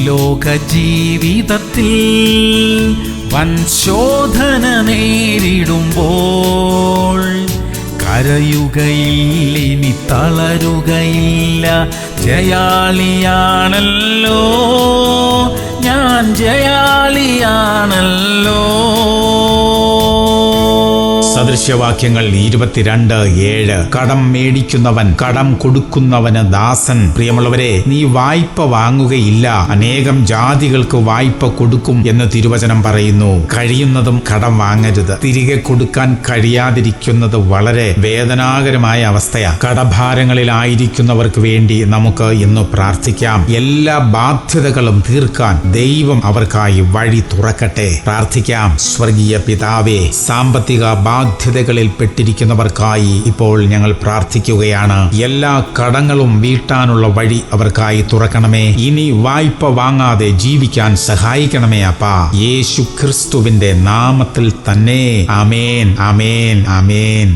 ലോക ജീവിതത്തിൽ വൻ ശോധന നേരിടുമ്പോൾ കരയുകയില്ല, ഇനി തളരുകയില്ല. ജയാളിയാണല്ലോ ഞാൻ, ജയാളിയാണല്ലോ. സദൃശ്യവാക്യങ്ങൾ 22:7. കടം മേടിക്കുന്നവൻ കടം കൊടുക്കുന്നവന് ദാസൻ. പ്രിയമുള്ളവരെ, നീ വായ്പ വാങ്ങുകയില്ല, അനേകം ജാതികൾക്ക് വായ്പ കൊടുക്കും എന്ന് തിരുവചനം പറയുന്നു. കഴിയുന്നതും കടം വാങ്ങരുത്. തിരികെ കൊടുക്കാൻ കഴിയാതിരിക്കുന്നത് വളരെ വേദനാകരമായ അവസ്ഥയാണ്. കടഭാരങ്ങളിലായിരിക്കുന്നവർക്ക് വേണ്ടി നമുക്ക് ഇന്ന് പ്രാർത്ഥിക്കാം. എല്ലാ ബാധ്യതകളും തീർക്കാൻ ദൈവം അവർക്കായി വഴി തുറക്കട്ടെ. പ്രാർത്ഥിക്കാം. സ്വർഗീയ പിതാവേ, സാമ്പത്തിക ബാധ്യതകളിൽ പെട്ടിരിക്കുന്നവർക്കായി ഇപ്പോൾ ഞങ്ങൾ പ്രാർത്ഥിക്കുകയാണ്. എല്ലാ കടങ്ങളും വീട്ടാനുള്ള വഴി അവർക്കായി തുറക്കണമേ. ഇനി വായ്പ വാങ്ങാതെ ജീവിക്കാൻ സഹായിക്കണമേ അപ്പാ. യേശു ക്രിസ്തുവിന്റെ നാമത്തിൽ തന്നെ. ആമേൻ, ആമേൻ, ആമേൻ.